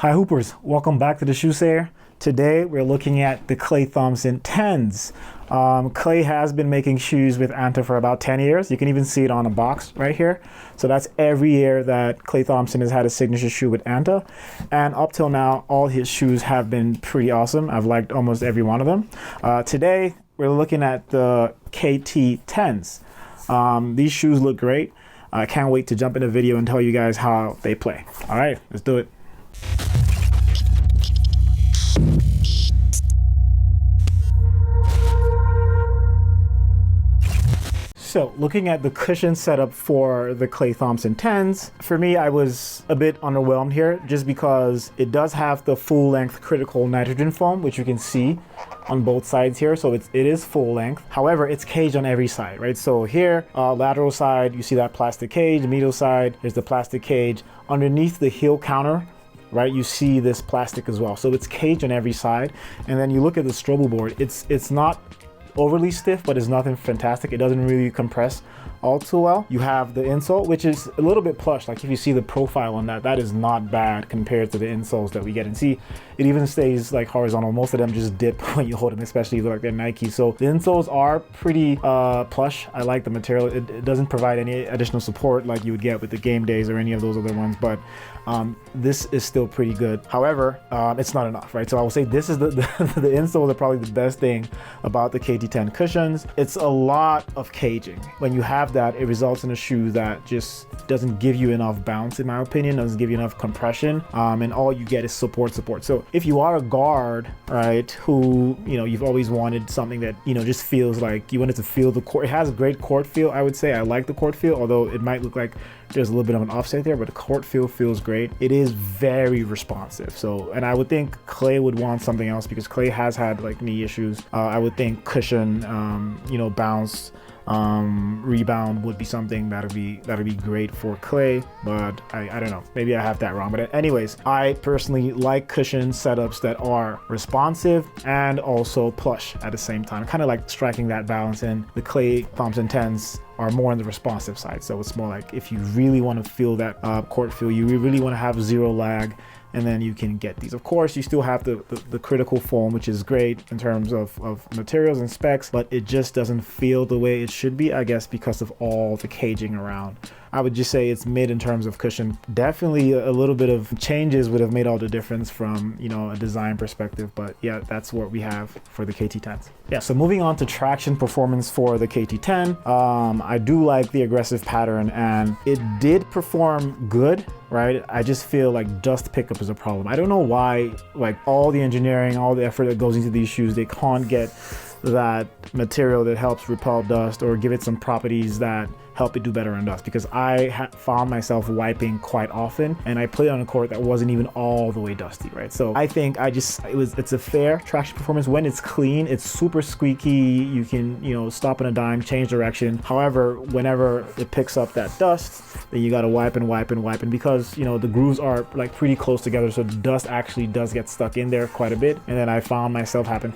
Hi Hoopers, welcome back to the Shoe Sayer. Today we're looking at the Klay Thompson 10s. Klay has been making shoes with Anta for about 10 years. You can even see it on a box right here. So that's every year that Klay Thompson has had a signature shoe with Anta. And up till now, all his shoes have been pretty awesome. I've liked almost every one of them. Today we're looking at the KT 10s. These shoes look great. I can't wait to jump in the video and tell you guys how they play. All right, let's do it. So looking at the cushion setup for the Klay Thompson 10s, for me, I was a bit underwhelmed here just because it does have the full length critical nitrogen foam, which you can see on both sides here. So it is full length. However, it's caged on every side, right? So here, lateral side, you see that plastic cage, medial side, there's the plastic cage. Underneath the heel counter, right, you see this plastic as well. So it's caged on every side. And then you look at the strobel board, it's not overly stiff, but it's nothing fantastic. It doesn't really compress all too well. You have the insole, which is a little bit plush. Like if you see the profile on that, that is not bad compared to the insoles that we get. And see, it even stays like horizontal. Most of them just dip when you hold them, especially like they're Nike. So the insoles are pretty plush. I like the material. It doesn't provide any additional support like you would get with the Game Days or any of those other ones, but this is still pretty good. However, it's not enough, right? So I will say this is the insoles are probably the best thing about the KT10 cushions. It's a lot of caging. When you have that, it results in a shoe that just doesn't give you enough bounce, in my opinion, doesn't give you enough compression, and all you get is support. So if you are a guard, right, who, you know, you've always wanted something that, you know, just feels like you want it to feel the court. It has a great court feel, I would say. I like the court feel, although it might look like there's a little bit of an offset there, but the court feel feels great. It is very responsive. So, and I would think Klay would want something else because Klay has had like knee issues. I would think cushion, you know, bounce, rebound would be something that'd be great for Klay, but I don't know, maybe I have that wrong. But anyways, I personally like cushion setups that are responsive and also plush at the same time, kind of like striking that balance. And the Klay Thompson 10s are more on the responsive side, so it's more like if you really want to feel that court feel, you really want to have zero lag, and then you can get these. Of course, you still have the critical foam, which is great in terms of materials and specs, but it just doesn't feel the way it should be, I guess, because of all the caging around. I would just say it's mid in terms of cushion. Definitely a little bit of changes would have made all the difference from, you know, a design perspective, but yeah, that's what we have for the KT10s. Yeah, so moving on to traction performance for the KT10, I do like the aggressive pattern and it did perform good, right? I just feel like dust pickup is a problem. I don't know why, like all the engineering, all the effort that goes into these shoes, they can't get that material that helps repel dust or give it some properties that help it do better on dust, because I found myself wiping quite often and I played on a court that wasn't even all the way dusty, right? So I think it's a fair traction performance. When it's clean, it's super squeaky. You can, you know, stop on a dime, change direction. However, whenever it picks up that dust, then you got to wipe and wipe and wipe. And because, you know, the grooves are like pretty close together, so the dust actually does get stuck in there quite a bit. And then I found myself having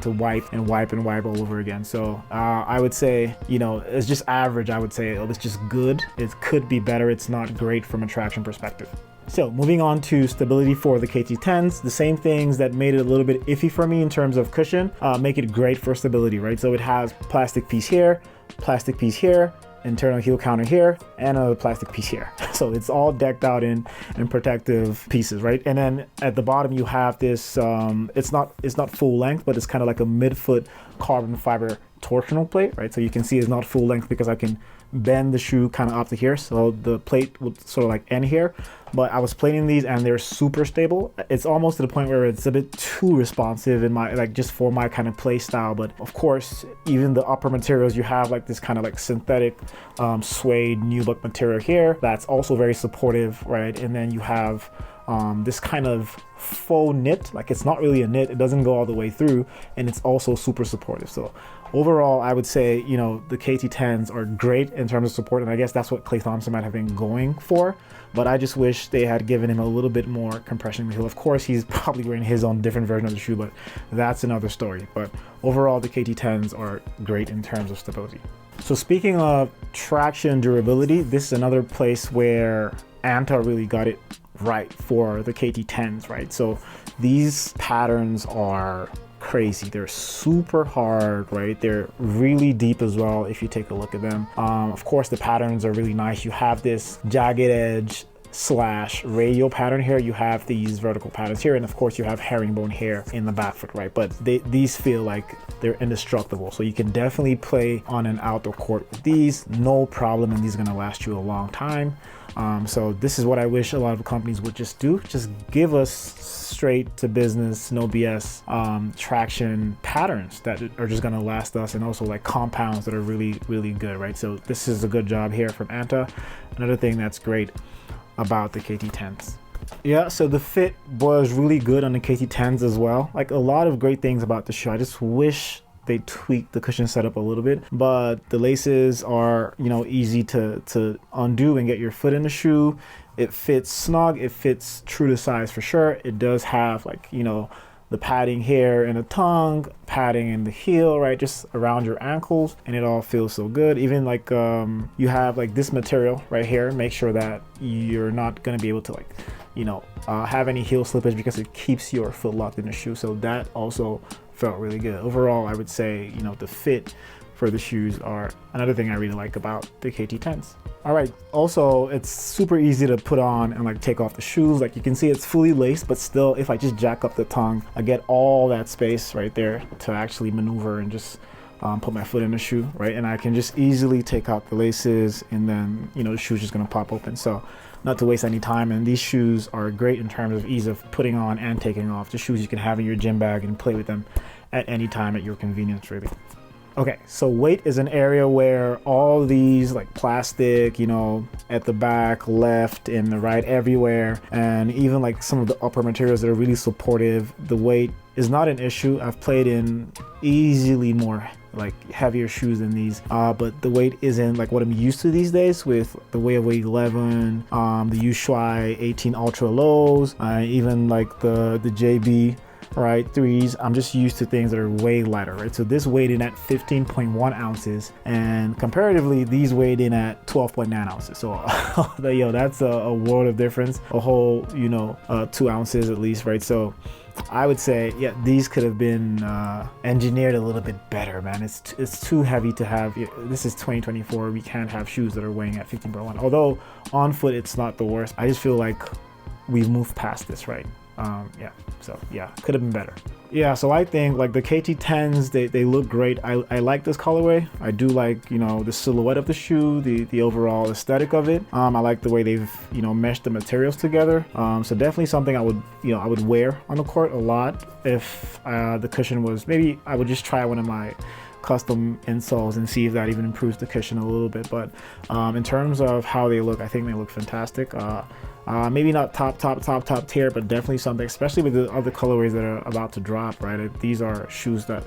to wipe and wipe and wipe all over again. So I would say, you know, it's just average. I would say it's just good. It could be better. It's not great from a traction perspective. So moving on to stability for the KT10s, the same things that made it a little bit iffy for me in terms of cushion make it great for stability, right? So it has plastic piece here, plastic piece here, internal heel counter here, and another plastic piece here. So it's all decked out in protective pieces, right? And then at the bottom you have this, it's not full length, but it's kind of like a midfoot carbon fiber torsional plate, right? So you can see it's not full length because I can bend the shoe kind of up to here, so the plate would sort of like end here. But I was plating these and they're super stable. It's almost to the point where it's a bit too responsive in my, like, just for my kind of play style. But of course, even the upper materials, you have like this kind of like synthetic suede nubuck material here that's also very supportive, right? And then you have this kind of faux knit, like it's not really a knit, it doesn't go all the way through, and it's also super supportive. So overall, I would say, you know, the KT10s are great in terms of support, and I guess that's what Klay Thompson might have been going for, but I just wish they had given him a little bit more compression material. Of course, he's probably wearing his own different version of the shoe, but that's another story. But overall, the KT10s are great in terms of stability. So speaking of traction durability, this is another place where Anta really got it right for the KT10s, right? So these patterns are crazy. They're super hard, right? They're really deep as well if you take a look at them. Of course, the patterns are really nice. You have this jagged edge / radial pattern here. You have these vertical patterns here, and of course you have herringbone here in the back foot, right? But these feel like they're indestructible, so you can definitely play on an outdoor court with these, no problem, and these are going to last you a long time. So this is what I wish a lot of companies would just do. Just give us straight to business, no BS traction patterns that are just going to last us, and also like compounds that are really, really good, right? So this is a good job here from Anta. Another thing that's great about the KT10s. Yeah, so the fit was really good on the KT10s as well. Like a lot of great things about the shoe. I just wish they tweaked the cushion setup a little bit, but the laces are, you know, easy to undo and get your foot in the shoe. It fits snug, it fits true to size for sure. It does have like, you know, the padding here in the tongue, padding in the heel, right, just around your ankles, and it all feels so good. Even like you have like this material right here, make sure that you're not going to be able to like, you know, have any heel slippage, because it keeps your foot locked in the shoe. So that also felt really good. Overall, I would say, you know, the fit for the shoes are another thing I really like about the KT10s. All right, also it's super easy to put on and like take off the shoes. Like you can see it's fully laced, but still if I just jack up the tongue, I get all that space right there to actually maneuver and just put my foot in the shoe, right? And I can just easily take out the laces, and then, you know, the shoe's just gonna pop open. So not to waste any time. And these shoes are great in terms of ease of putting on and taking off. The shoes you can have in your gym bag and play with them at any time at your convenience, really. Okay, so weight is an area where all these like plastic, you know, at the back, left and the right, everywhere, and even like some of the upper materials that are really supportive, the weight is not an issue. I've played in easily more like heavier shoes than these, but the weight isn't like what I'm used to these days with the Way of Weight 11, the Ushuai 18 Ultra Lows, even like the JB, right, 3s. I'm just used to things that are way lighter, right? So this weighed in at 15.1 ounces, and comparatively these weighed in at 12.9 ounces. So yo, that's a world of difference, a whole, you know, 2 ounces at least, right? So I would say, yeah, these could have been engineered a little bit better, man. It's too heavy to have. This is 2024. We can't have shoes that are weighing at 15.1. Although on foot, it's not the worst. I just feel like we've moved past this, right? Yeah, so yeah, could have been better. Yeah, so I think like the KT10s, they look great. I like this colorway. I do like, you know, the silhouette of the shoe, the overall aesthetic of it. I like the way they've, you know, meshed the materials together. So definitely something I would wear on the court a lot. If the cushion was, maybe I would just try one of my custom insoles and see if that even improves the cushion a little bit. But in terms of how they look, I think they look fantastic. Maybe not top tier, but definitely something, especially with the other colorways that are about to drop, right? These are shoes that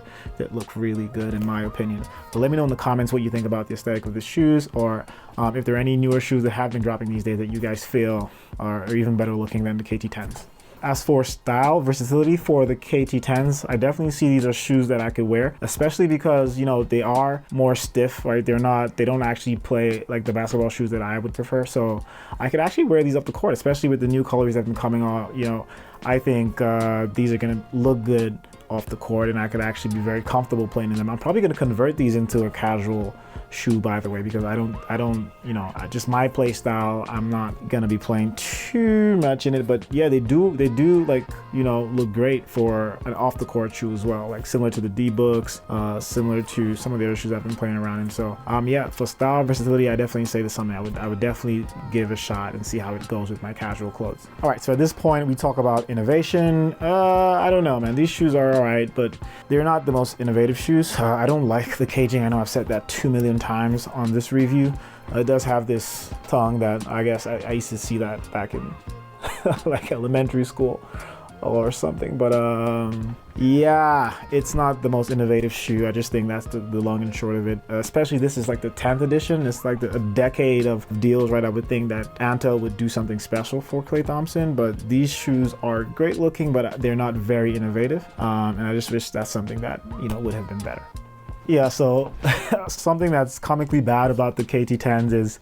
look really good in my opinion. But let me know in the comments what you think about the aesthetic of the shoes, or if there are any newer shoes that have been dropping these days that you guys feel are even better looking than the KT10s. As for style, versatility for the KT10s, I definitely see these are shoes that I could wear, especially because, you know, they are more stiff, right? They don't actually play like the basketball shoes that I would prefer. So I could actually wear these up the court, especially with the new colorways that have been coming on. You know, I think these are gonna look good off the court, and I could actually be very comfortable playing in them. I'm probably gonna convert these into a casual shoe, by the way, because I don't, you know, just my play style, I'm not gonna be playing too much in it. But yeah, they do like, you know, look great for an off the court shoe as well, like similar to the D-Books, similar to some of the other shoes I've been playing around in. So yeah, for style versatility, I definitely say this is something I would definitely give a shot and see how it goes with my casual clothes. All right, so at this point we talk about innovation. I don't know, man, these shoes are all right, but they're not the most innovative shoes. I don't like the caging. I know I've said that 2 million times on this review. It does have this tongue that I guess I used to see that back in like elementary school or something, but yeah, it's not the most innovative shoe. I just think that's the long and short of it. Especially this is like the 10th edition. It's like a decade of deals, right? I would think that Anta would do something special for Klay Thompson, but these shoes are great looking, but they're not very innovative, and I just wish that's something that, you know, would have been better. Yeah, so something that's comically bad about the KT10s is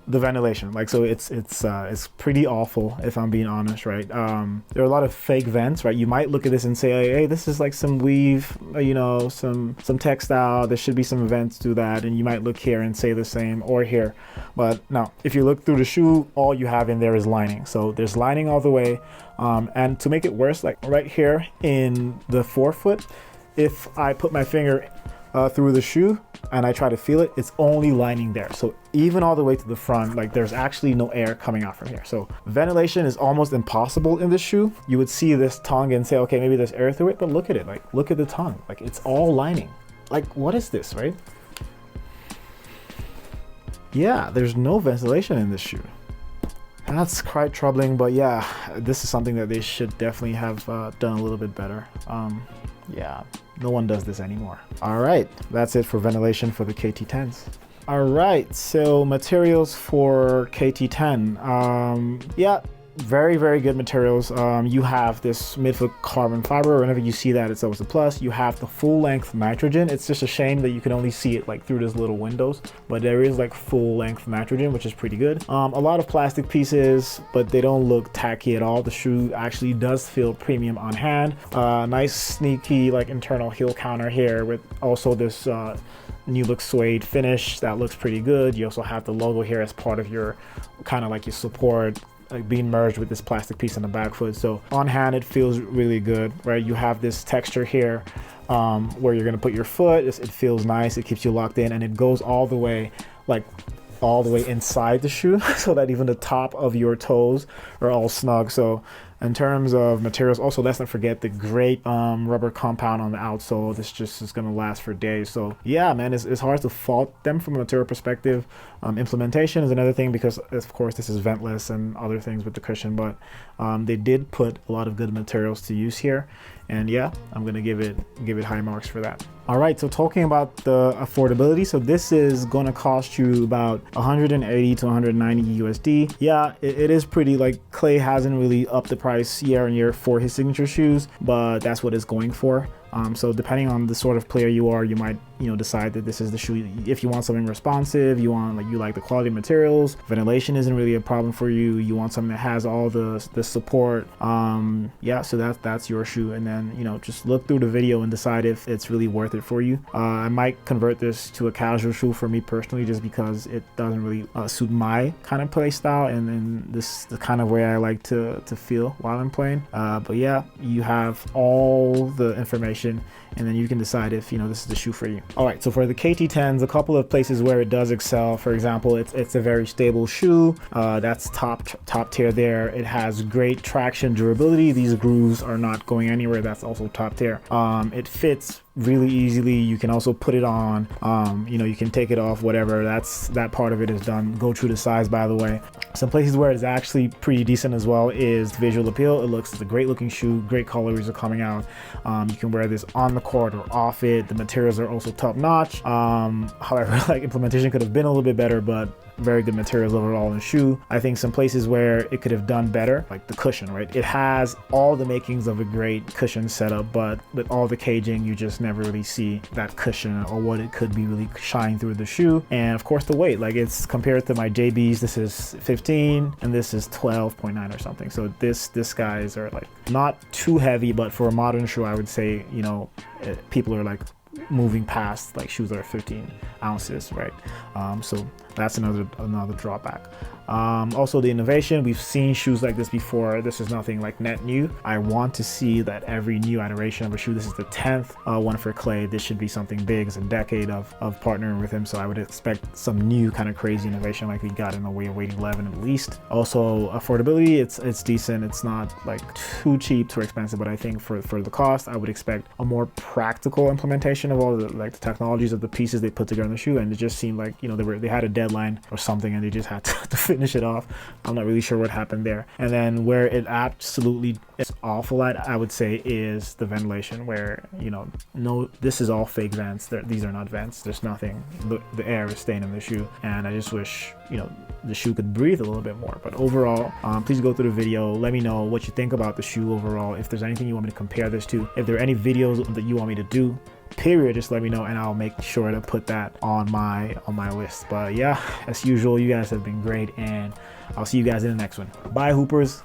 the ventilation. Like, so it's pretty awful, if I'm being honest, right? There are a lot of fake vents, right? You might look at this and say, hey, this is like some weave, you know, some textile, there should be some vents to that, and you might look here and say the same, or here. But no, if you look through the shoe, all you have in there is lining. So there's lining all the way, and to make it worse, like right here in the forefoot, if I put my finger through the shoe and I try to feel it, it's only lining there. So even all the way to the front, like there's actually no air coming out from here. So ventilation is almost impossible in this shoe. You would see this tongue and say, okay, maybe there's air through it, but look at it, like look at the tongue, like it's all lining. Like, what is this, right? Yeah, there's no ventilation in this shoe. And that's quite troubling, but yeah, this is something that they should definitely have done a little bit better. Yeah, no one does this anymore. All right, that's it for ventilation for the KT10s. All right, so materials for KT10. Yeah, very, very good materials. You have this midfoot carbon fiber. Whenever you see that, it's always a plus. You have the full length nitrogen. It's just a shame that you can only see it like through these little windows, but there is like full length nitrogen, which is pretty good. A lot of plastic pieces, but they don't look tacky at all. The shoe actually does feel premium on hand. Nice sneaky like internal heel counter here with also this new look suede finish that looks pretty good. You also have the logo here as part of your kind of like your support, like being merged with this plastic piece on the back foot. So on hand, it feels really good, right? You have this texture here where you're gonna put your foot. It feels nice, it keeps you locked in, and it goes all the way, like all the way inside the shoe so that even the top of your toes are all snug. So in terms of materials, also let's not forget the great rubber compound on the outsole. This just is gonna last for days. So yeah, man, it's hard to fault them from a material perspective. Implementation is another thing because of course this is ventless and other things with the cushion, but they did put a lot of good materials to use here. And yeah, I'm gonna give it high marks for that. All right, so talking about the affordability, so this is gonna cost you about 180 to 190 USD. Yeah, it is pretty, like Klay hasn't really upped the price year on year for his signature shoes, but that's what it's going for. So depending on the sort of player you are, you might, you know, decide that this is the shoe. If you want something responsive, you like the quality materials, ventilation isn't really a problem for you. You want something that has all the support. Yeah, so that's your shoe. And then, you know, just look through the video and decide if it's really worth it for you. I might convert this to a casual shoe for me personally, just because it doesn't really suit my kind of play style, and this is the kind of way I like to feel while I'm playing. But yeah, you have all the information, and then you can decide if, you know, this is the shoe for you. All right, so for the KT10s, a couple of places where it does excel. For example, it's a very stable shoe. That's top tier there. It has great traction, durability. These grooves are not going anywhere. That's also top tier. It fits really easily. You can also put it on, you know, you can take it off, whatever. That part of it is done. Go true to size, by the way. Some places where it's actually pretty decent as well is visual appeal. It's a great looking shoe, great colorways are coming out. You can wear this on the court or off it. The materials are also top notch. However, like implementation could have been a little bit better, but very good materials overall in the shoe. I think some places where it could have done better, like the cushion, right? It has all the makings of a great cushion setup, but with all the caging, you just never really see that cushion or what it could be really shine through the shoe. And of course the weight, like it's compared to my JBs, this is 15 and this is 12.9 or something. So this guys are like not too heavy, but for a modern shoe, I would say, you know, people are like moving past like shoes that are 15 ounces, right? So that's another drawback. Also the innovation, we've seen shoes like this before. This is nothing like net new. I want to see that every new iteration of a shoe. This is the 10th one for Klay. This should be something big. It's a decade of partnering with him, so I would expect some new kind of crazy innovation like we got in the way of Weight 11 at least. Also affordability, it's decent. It's not like too cheap, too expensive, but I think for the cost, I would expect a more practical implementation of all the like the technologies of the pieces they put together in the shoe. And it just seemed like, you know, they had a deadline or something and they just had to finish it off. I'm not really sure what happened there. And then where it absolutely is awful at, I would say, is the ventilation, where, you know, no, this is all fake vents. These are not vents. There's nothing. The air is staying in the shoe, and I just wish, you know, the shoe could breathe a little bit more. But overall, please go through the video. Let me know what you think about the shoe overall. If there's anything you want me to compare this to, if there are any videos that you want me to do, period, just let me know and I'll make sure to put that on my list. But yeah, as usual, you guys have been great, and I'll see you guys in the next one. Bye, hoopers.